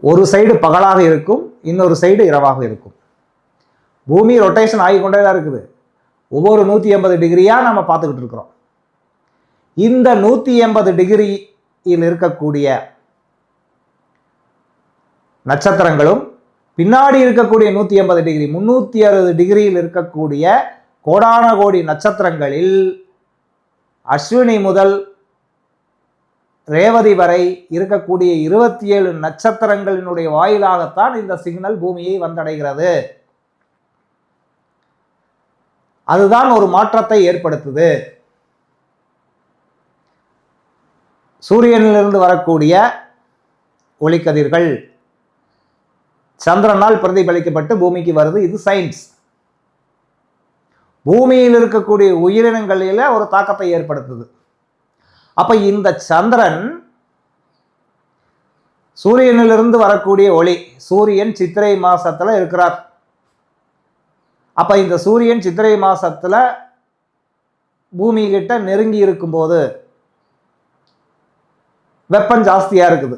ஒரு சைடு பகலாக இருக்கும், இன்னொரு சைடு இரவாக இருக்கும். பூமி ரொட்டேஷன் ஆகிக்கொண்டே தான் இருக்குது. ஒவ்வொரு 180 டிகிரியா நம்ம பார்த்துக்கிட்டு இருக்கிறோம். இந்த 180 டிகிரியில் இருக்கக்கூடிய நட்சத்திரங்களும் பின்னாடி இருக்கக்கூடிய 180 டிகிரி 360 டிகிரியில் இருக்கக்கூடிய கோடான கோடி நட்சத்திரங்களில் அஸ்வினி முதல் ரேவதி வரை இருக்கக்கூடிய 27 நட்சத்திரங்களினுடைய வாயிலாகத்தான் இந்த சிக்னல் பூமியை வந்தடைகிறது. அதுதான் ஒரு மாற்றத்தை ஏற்படுத்துது. சூரியனிலிருந்து வரக்கூடிய ஒளிக்கதிர்கள் சந்திரனால் பிரதிபலிக்கப்பட்டு பூமிக்கு வருது. இது சயின்ஸ். பூமியில் இருக்கக்கூடிய உயிரினங்களில ஒரு தாக்கத்தை ஏற்படுத்துது. அப்ப இந்த சந்திரன் சூரியனிலிருந்து வரக்கூடிய ஒளி, சூரியன் சித்திரை மாசத்துல இருக்கிறார். அப்ப இந்த சூரியன் சித்திரை மாசத்துல பூமி கிட்ட நெருங்கி இருக்கும்போது வெப்பம் ஜாஸ்தியா இருக்குது.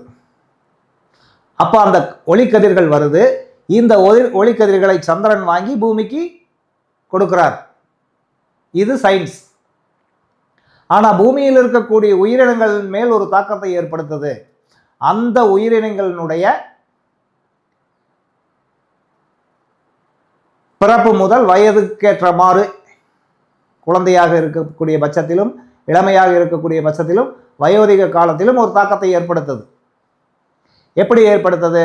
அப்ப அந்த ஒளிக்கதிர்கள் வருது. இந்த ஒளிக்கதிர்களை சந்திரன் வாங்கி பூமிக்கு கொடுக்கிறார். இது சயின்ஸ். ஆனா பூமியில் இருக்கக்கூடிய உயிரினங்கள் மேல் ஒரு தாக்கத்தை ஏற்படுத்துது. அந்த உயிரினங்களினுடைய பிறப்பு முதல் வயதுக்கேற்றமாறு குழந்தையாக இருக்கக்கூடிய பட்சத்திலும் இளமையாக இருக்கக்கூடிய பட்சத்திலும் வயோதிக காலத்திலும் ஒரு தாக்கத்தை ஏற்படுத்துது. எப்படி ஏற்படுத்தது?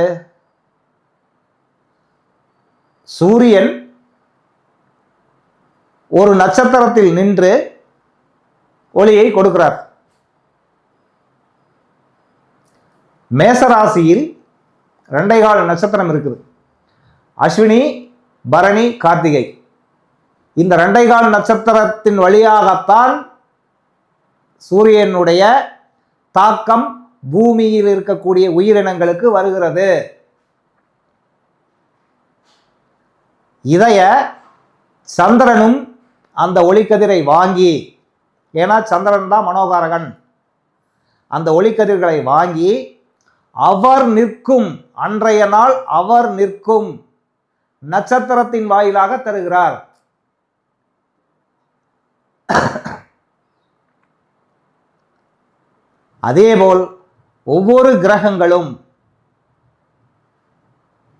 சூரியன் ஒரு நட்சத்திரத்தில் நின்று ஒளியை கொடுக்கிறார். மேசராசியில் 2.25 நட்சத்திரம் இருக்குது. அஸ்வினி, பரணி, கார்த்திகை. இந்த 2.25 நட்சத்திரத்தின் வழியாகத்தான் சூரியனுடைய தாக்கம் பூமியில் இருக்கக்கூடிய உயிரினங்களுக்கு வருகிறது. இதைய சந்திரனும் அந்த ஒளிக்கதிரை வாங்கி, ஏன்னா சந்திரன் தான் மனோகாரகன், அந்த ஒளிக்கதிர்களை வாங்கி அவர் நிற்கும், அன்றைய நாள் அவர் நிற்கும் நட்சத்திரத்தின் வாயிலாக தருகிறார். அதேபோல் ஒவ்வொரு கிரகங்களும்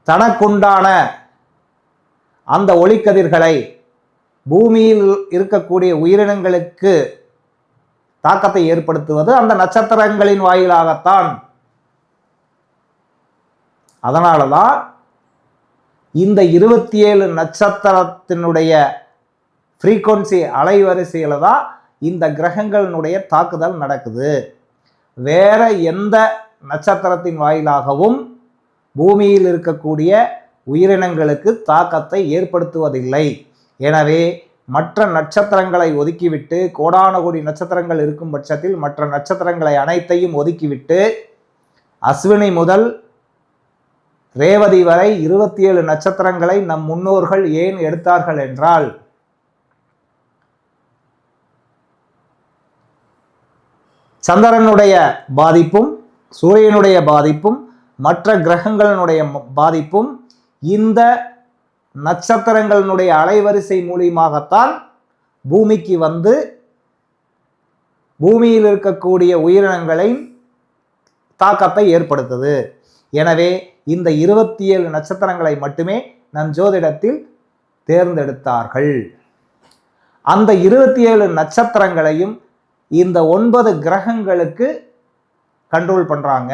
தனக்குண்டான அந்த ஒளிக்கதிர்களை பூமியில் இருக்கக்கூடிய உயிரினங்களுக்கு தாக்கத்தை ஏற்படுத்துவது அந்த நட்சத்திரங்களின் வாயிலாகத்தான். அதனாலதான் இந்த 27 நட்சத்திரத்தினுடைய ஃப்ரீக்வன்சி அலைவரிசையில தான் இந்த கிரகங்களினுடைய தாக்குதல் நடக்குது. வேற எந்த நட்சத்திரத்தின் வாயிலாகவும் பூமியில் இருக்கக்கூடிய உயிரினங்களுக்கு தாக்கத்தை ஏற்படுத்துவதில்லை. எனவே மற்ற நட்சத்திரங்களை ஒதுக்கிவிட்டு, கோடான கோடி நட்சத்திரங்கள் இருக்கும் பட்சத்தில் மற்ற நட்சத்திரங்களை அனைத்தையும் ஒதுக்கிவிட்டு அஸ்வினி முதல் ரேவதி வரை 27 நட்சத்திரங்களை நம் முன்னோர்கள் ஏன் எடுத்தார்கள் என்றால், சந்திரனுடைய பாதிப்பும் சூரியனுடைய பாதிப்பும் மற்ற கிரகங்களினுடைய பாதிப்பும் இந்த நட்சத்திரங்களினுடைய அலைவரிசை மூலியமாகத்தான் பூமிக்கு வந்து பூமியில் இருக்கக்கூடிய உயிரினங்களின் தாக்கத்தை ஏற்படுத்துது. எனவே இந்த 27 நட்சத்திரங்களை மட்டுமே நம் ஜோதிடத்தில் தேர்ந்தெடுத்தார்கள். அந்த 27 நட்சத்திரங்களையும் இந்த 9 கிரகங்களுக்கு கண்ட்ரோல் பண்றாங்க.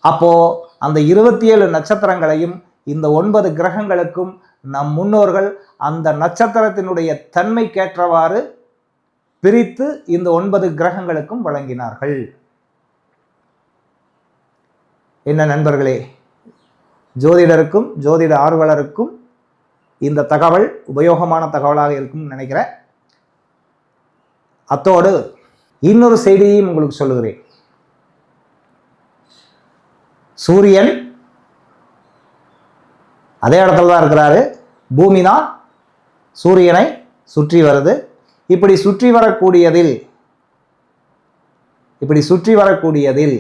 அப்போ அந்த 27 நட்சத்திரங்களையும் இந்த 9 கிரகங்களுக்கும் நம் முன்னோர்கள் அந்த நட்சத்திரத்தினுடைய தன்மைக்கேற்றவாறு பிரித்து இந்த 9 கிரகங்களுக்கும் வழங்கினார்கள். என்ன நண்பர்களே, ஜோதிடருக்கும் ஜோதிட ஆர்வலருக்கும் இந்த தகவல் உபயோகமான தகவலாக இருக்கும்னு நினைக்கிறேன். அத்தோடு இன்னொரு செய்தியையும் உங்களுக்கு சொல்லுகிறேன். சூரியன் அதே இடத்துல தான் இருக்கிறாரு. பூமி தான் சூரியனை சுற்றி வருது. இப்படி சுற்றி வரக்கூடியதில்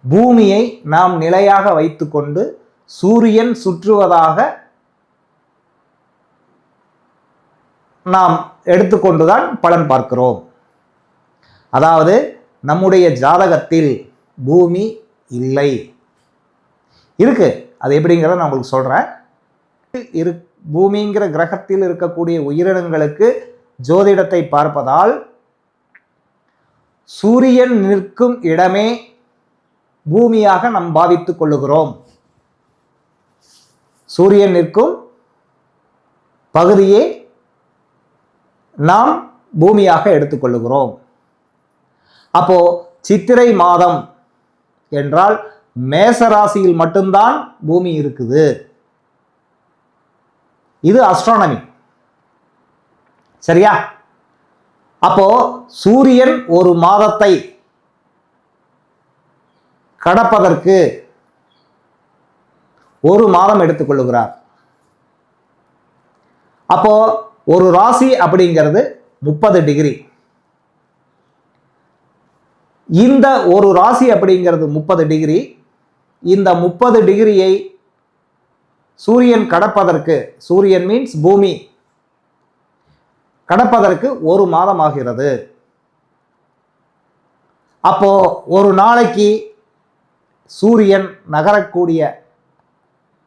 பூமியை நாம் நிலையாக வைத்துக்கொண்டு சூரியன் சுற்றுவதாக நாம் எடுத்துக்கொண்டுதான் பலன் பார்க்கிறோம். அதாவது நம்முடைய ஜாதகத்தில் பூமி இல்லை, இருக்கு. அது எப்படிங்கிறத நான் உங்களுக்கு சொல்றேன். பூமிங்கிற கிரகத்தில் இருக்கக்கூடிய உயிரினங்களுக்கு ஜோதிடத்தை பார்ப்பதால் சூரியன் நிற்கும் இடமே பூமியாக நாம் பாவித்துக் கொள்ளுகிறோம். சூரியன் நிற்கும் பகுதியே நாம் பூமியாக எடுத்துக்கொள்ளுகிறோம். அப்போ சித்திரை மாதம் என்றால் மேச ராசியில் மட்டும்தான் பூமி இருக்குது. இது அஸ்ட்ரானமி. சரியா? அப்போ சூரியன் ஒரு மாதத்தை கடப்பதற்கு ஒரு மாதம் எடுத்துக்கொள்ளுகிறார். அப்போ ஒரு ராசி அப்படிங்கிறது 30 டிகிரி. இந்த ஒரு ராசி அப்படிங்கிறது 30 டிகிரி. இந்த 30 டிகிரியை சூரியன் கடப்பதற்கு, சூரியன் மீன்ஸ் பூமி கடப்பதற்கு ஒரு மாதம் ஆகிறது. அப்போ ஒரு நாளைக்கு சூரியன் நகரக்கூடிய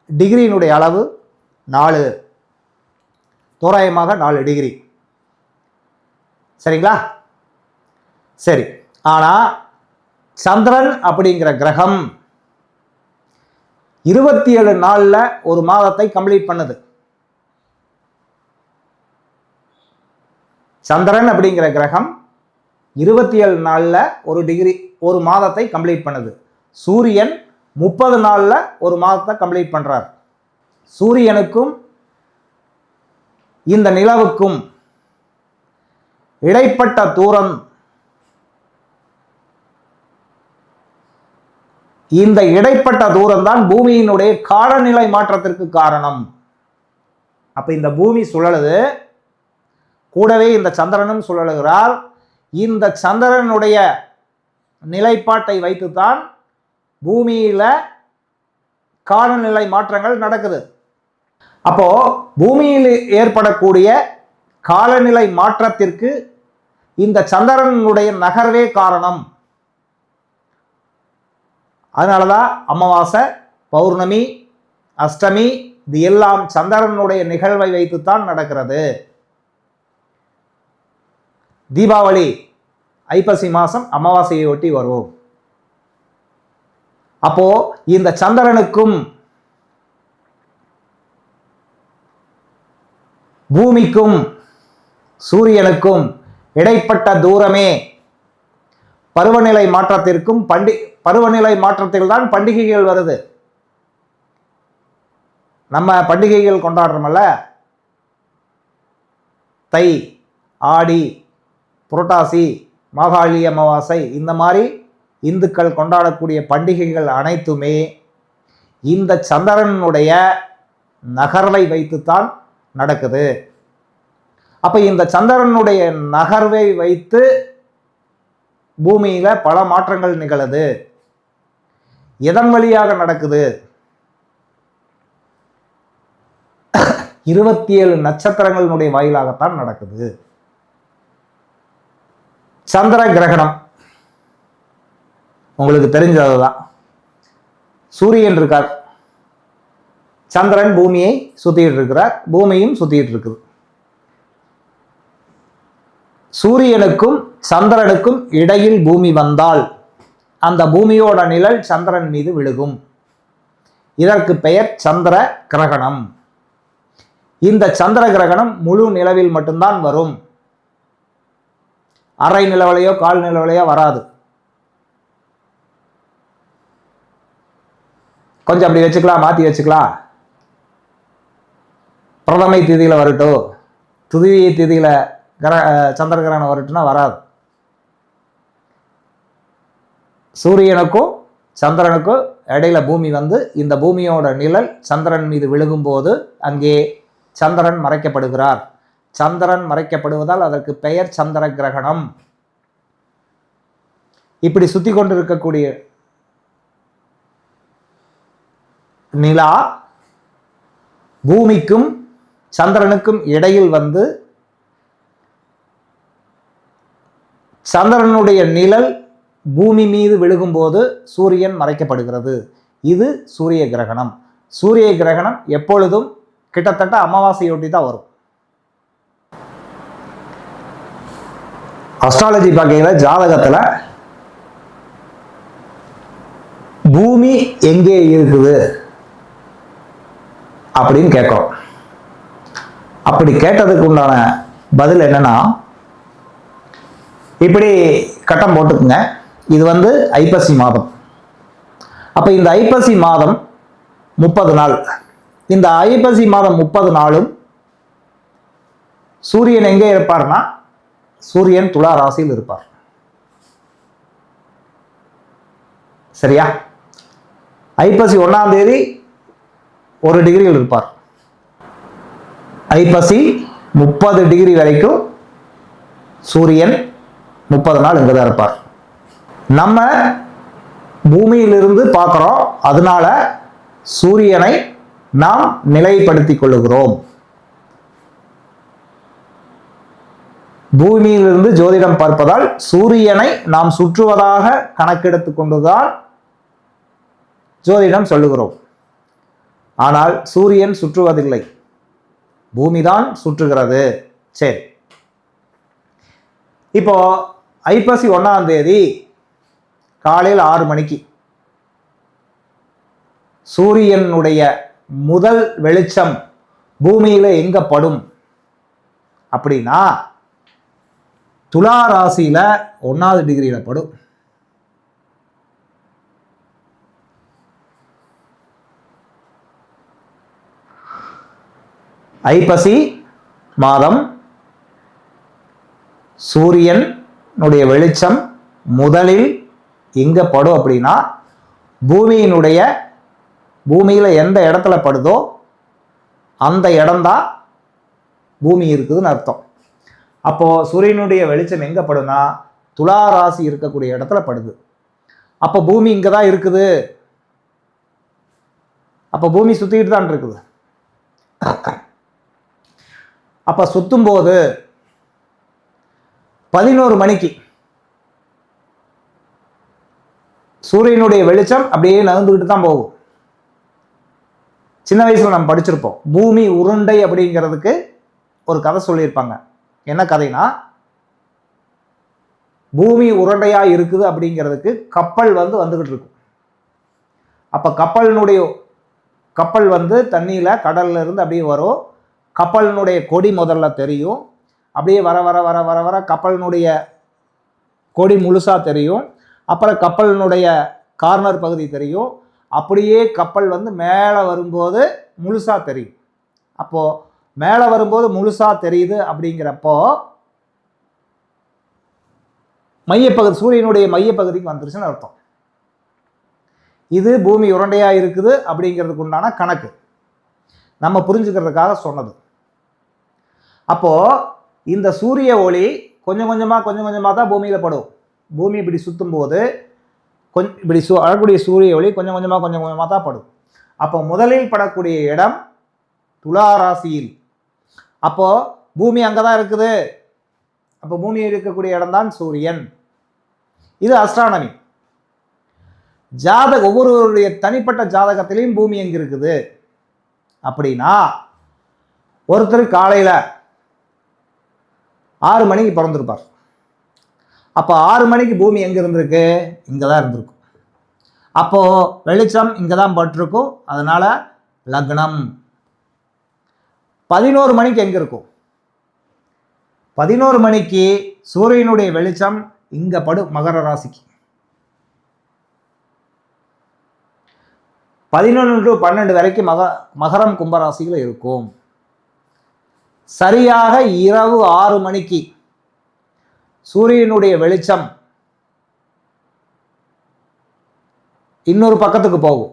டிகிரியினுடைய அளவு 4, தோராயமாக 4 டிகிரி. சரிங்களா? சரி. ஆனா சந்திரன் அப்படிங்கிற கிரகம் 27 நாள்ல ஒரு மாதத்தை கம்ப்ளீட் பண்ணுது. சந்திரன் அப்படிங்கிற கிரகம் 27 நாள்ல ஒரு மாதத்தை கம்ப்ளீட் பண்ணுது. சூரியன் 30 நாள்ல ஒரு மாதத்தை கம்ப்ளீட் பண்றார். சூரியனுக்கும் இந்த நிலவுக்கும் இடைப்பட்ட தூரம், இந்த இடைப்பட்ட தூரம் தான் பூமியினுடைய காலநிலை மாற்றத்திற்கு காரணம். அப்ப இந்த பூமி சுழலுது, கூடவே இந்த சந்திரனும் சுழலுகிறார். இந்த சந்திரனுடைய நிலைப்பாட்டை வைத்துத்தான் பூமியில காலநிலை மாற்றங்கள் நடக்குது. அப்போ பூமியில் ஏற்படக்கூடிய காலநிலை மாற்றத்திற்கு இந்த சந்திரனுடைய நகர்வே காரணம். அதனாலதான் அமாவாசை, பௌர்ணமி, அஷ்டமி இது எல்லாம் சந்திரனுடைய நிகழ்வை வைத்துத்தான் நடக்கிறது. தீபாவளி ஐப்பசி மாசம் அமாவாசையை ஒட்டி வரும். அப்போ இந்த சந்திரனுக்கும் பூமிக்கும் சூரியனுக்கும் இடைப்பட்ட தூரமே பருவநிலை மாற்றத்திற்கும் பருவநிலை மாற்றத்தில் தான் பண்டிகைகள் வருது. நம்ம பண்டிகைகள் கொண்டாடுறோம்ல, தை, ஆடி, புரட்டாசி, மாகாளி அமாவாசை, இந்த மாதிரி இந்துக்கள் கொண்டாடக்கூடிய பண்டிகைகள் அனைத்துமே இந்த சந்திரனுடைய நகர்வை வைத்துத்தான் நடக்குது. அப்ப இந்த சந்திரனுடைய நகர்வை வைத்து பூமியில பல மாற்றங்கள் நிகழுது. எதன் வழியாக நடக்குது? 27 நட்சத்திரங்களினுடைய வாயிலாகத்தான் நடக்குது. சந்திர கிரகணம் உங்களுக்கு தெரிஞ்சதுதான். சூரியன் இருக்கார், சந்திரன் பூமியை சுத்திட்டு இருக்கிறார், பூமியும் சுத்திட்டு இருக்குது. சூரியனுக்கும் சந்திரனுக்கும் இடையில் பூமி வந்தால் அந்த பூமியோட நிழல் சந்திரன் மீது விழுகும். இதற்கு பெயர் சந்திர கிரகணம். இந்த சந்திர கிரகணம் முழு நிலவில் மட்டும்தான் வரும். அரை நிலவலையோ கால் நிலவலையோ வராது. கொஞ்சம் அப்படி வச்சுக்கலாம், மாத்தி வச்சுக்கலாம். பிரதமை திதியில வரட்டும், துதியை திதியில சந்திர கிரகணம் வரட்டும்னா வராது. சூரியனுக்கும் சந்திரனுக்கும் இடையில பூமி வந்து இந்த பூமியோட நிழல் சந்திரன் மீது விழுகும் போது அங்கே சந்திரன் மறைக்கப்படுகிறார். சந்திரன் மறைக்கப்படுவதால் அதற்கு பெயர் சந்திர கிரகணம். இப்படி சுத்தி கொண்டிருக்கக்கூடிய நிலா பூமிக்கும் சந்திரனுக்கும் இடையில் வந்து சந்திரனுடைய நிழல் பூமி மீது விழுகும்போது சூரியன் மறைக்கப்படுகிறது. இது சூரிய கிரகணம். சூரிய கிரகணம் எப்பொழுதும் கிட்டத்தட்ட அமாவாசையொட்டி தான் வரும். அஸ்ட்ராலஜி பார்க்கையில ஜாதகத்துல பூமி எங்கே இருக்குது அப்படின்னு கேட்கிறோம். அப்படி கேட்டதுக்கு உண்டான பதில் என்னன்னா, இப்படி கட்டம் போட்டுக்குங்க. இது வந்து ஐப்பசி மாதம். அப்ப இந்த ஐப்பசி மாதம் 30 நாள். இந்த ஐப்பசி மாதம் 30 நாளும் சூரியன் எங்கே இருப்பார்னா, சூரியன் துலா ராசியில் இருப்பார். சரியா? ஐப்பசி 1ஆம் தேதி 1 டிகிரியில் இருப்பார். ஐப்பசி 30 டிகிரி வரைக்கும் சூரியன் 30 நாள் இங்கதான் இருப்பார். நம்ம பூமியிலிருந்து பார்க்கிறோம், அதனால சூரியனை நாம் நிலைப்படுத்திக் கொள்ளுகிறோம். பூமியிலிருந்து ஜோதிடம் பார்ப்பதால் சூரியனை நாம் சுற்றுவதாக கணக்கெடுத்துக் கொண்டுதான் ஜோதிடம் சொல்லுகிறோம். ஆனால் சூரியன் சுற்றுவதில்லை, பூமிதான் சுற்றுகிறது. சரி, இப்போ ஐப்பசி 1ஆம் தேதி காலையில் 6 மணிக்கு சூரியனுடைய முதல் வெளிச்சம் பூமியில எங்க படும் அப்படின்னா, துலா ராசியில 1ஆவது டிகிரியில படும். ஐப்பசி மாதம் சூரியனுடைய வெளிச்சம் முதலில் எங்க படும் அப்படின்னா, பூமியில எந்த இடத்துல படுதோ அந்த இடம்தான் பூமி இருக்குதுன்னு அர்த்தம். அப்போ சூரியனுடைய வெளிச்சம் எங்க படுனா, துலா ராசி இருக்கக்கூடிய இடத்துல படுது. அப்போ பூமி இங்கதான் இருக்குது. அப்போ பூமி சுத்திட்டு தான் இருக்குது. அப்ப சுத்தும் போது 11 மணிக்கு சூரியனுடைய வெளிச்சம் அப்படியே நகர்ந்துகிட்டு தான் போகும். சின்ன வயசுல நம்ம படிச்சிருப்போம், பூமி உருண்டை அப்படிங்கிறதுக்கு ஒரு கதை சொல்லியிருப்பாங்க. என்ன கதைனா, பூமி உருண்டையா இருக்குது அப்படிங்கிறதுக்கு கப்பல் வந்துகிட்டு இருக்கும். அப்ப கப்பல் தண்ணியில கடல்ல இருந்து அப்படியே வரும். கப்பலினுடைய கொடி முதல்ல தெரியும். அப்படியே வர வர வர வர வர கப்பலினுடைய கொடி முழுசா தெரியும். அப்புறம் கப்பலினுடைய கார்னர் பகுதி தெரியும். அப்படியே கப்பல் மேலே வரும்போது முழுசா தெரியும். அப்போ மேலே வரும்போது முழுசா தெரியுது அப்படிங்கிறப்போ மையப்பகுதி, சூரியனுடைய மையப்பகுதிக்கு வந்துருச்சுன்னு அர்த்தம். இது பூமி உருண்டையா இருக்குது அப்படிங்கிறதுக்கு உண்டான கணக்கு நம்ம புரிஞ்சுக்கிறதுக்காக சொன்னது. அப்போ இந்த சூரிய ஒளி கொஞ்சம் கொஞ்சமா தான் பூமியில படும். பூமி இப்படி சுத்தும் போது இப்படி அழக்கூடிய சூரிய ஒளி கொஞ்சம் கொஞ்சமா தான் படும். அப்போ முதலில் படக்கூடிய இடம் துலா ராசியில். அப்போ பூமி அங்கதான் இருக்குது. அப்போ பூமி இருக்கக்கூடிய இடம் தான் சூரியன். இது அஸ்ட்ரானமி. ஒவ்வொருவருடைய தனிப்பட்ட ஜாதகத்திலையும் பூமி எங்க இருக்குது அப்படின்னா, ஒருத்தர் காலையில 6 மணிக்கு பிறந்திருப்பார். அப்போ 6 மணிக்கு பூமி எங்க இருந்திருக்கு? இங்கதான் இருந்திருக்கும். அப்போ வெளிச்சம் இங்கதான் பட்டிருக்கும். அதனால லக்னம் 11 மணிக்கு எங்க இருக்கும்? 11 மணிக்கு சூரியனுடைய வெளிச்சம் இங்க படும் மகர ராசிக்கு. 11 to 12 வரைக்கும் மகரம் கும்பராசியில் இருக்கும். சரியாக இரவு 6 மணிக்கு சூரியனுடைய வெளிச்சம் இன்னொரு பக்கத்துக்கு போகும்.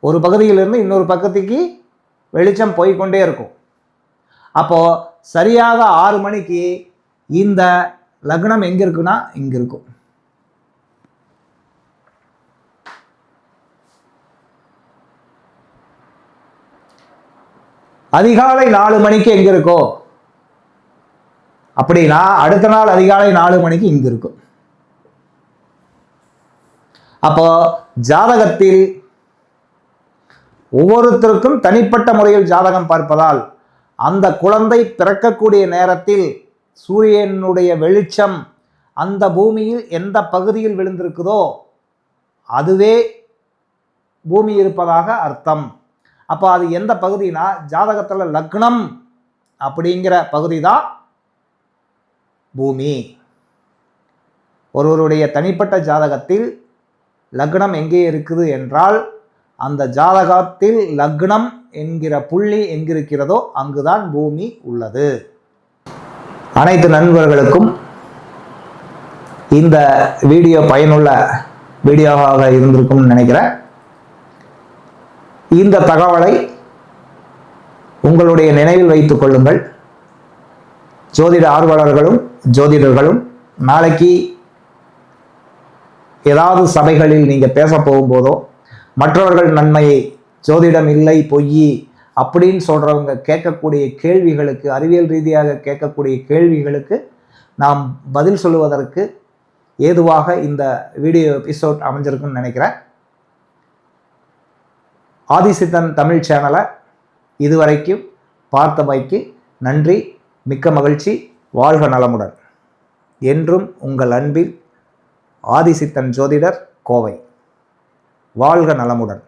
ஒரு பகுதியிலிருந்து இன்னொரு பக்கத்துக்கு வெளிச்சம் போய்கொண்டே இருக்கும். அப்போ சரியாக 6 மணிக்கு இந்த லக்னம் எங்க இருக்குன்னா இங்க இருக்கும். அதிகாலை 4 மணிக்கு எங்க இருக்கோ அப்படின்னா அடுத்த நாள் அதிகாலை 4 மணிக்கு இங்க இருக்கும். அப்போ ஜாதகத்தில் ஒவ்வொருத்தருக்கும் தனிப்பட்ட முறையில் ஜாதகம் பார்ப்பதால் அந்த குழந்தை பிறக்கக்கூடிய நேரத்தில் சூரியனுடைய வெளிச்சம் அந்த பூமியில் எந்த பகுதியில் விழுந்திருக்குதோ அதுவே பூமி இருப்பதாக அர்த்தம். அப்போ அது எந்த பகுதினா, ஜாதகத்தில் லக்னம் அப்படிங்கிற பகுதி தான் பூமி. ஒருவருடைய தனிப்பட்ட ஜாதகத்தில் லக்னம் எங்கே இருக்குது என்றால் அந்த ஜாதகத்தில் லக்னம் என்கிற புள்ளி எங்கிருக்கிறதோ அங்குதான் பூமி உள்ளது. அனைத்து நண்பர்களுக்கும் இந்த வீடியோ பயனுள்ள வீடியோவாக இருந்திருக்கும்னு நினைக்கிறேன். இந்த தகவலை உங்களுடைய நினைவில் வைத்துக் கொள்ளுங்கள். ஜோதிட ஆர்வலர்களும் ஜோதிடர்களும் நாளைக்கு ஏதாவது சபைகளில் நீங்கள் பேச போகும்போதோ மற்றவர்கள் நன்மையை ஜோதிடம் இல்லை பொய் அப்படின்னு சொல்கிறவங்க கேட்கக்கூடிய கேள்விகளுக்கு, அறிவியல் ரீதியாக கேட்கக்கூடிய கேள்விகளுக்கு நாம் பதில் சொல்லுவதற்கு ஏதுவாக இந்த வீடியோ எபிசோட் அமைஞ்சிருக்குன்னு நினைக்கிறேன். ஆதிசித்தன் தமிழ் சேனலை இதுவரைக்கும் பார்த்தமைக்கு நன்றி. மிக்க மகிழ்ச்சி. வாழ்க நலமுடன். என்றும் உங்கள் அன்பில் ஆதிசித்தன் ஜோதிடர், கோவை. வாழ்க நலமுடன்.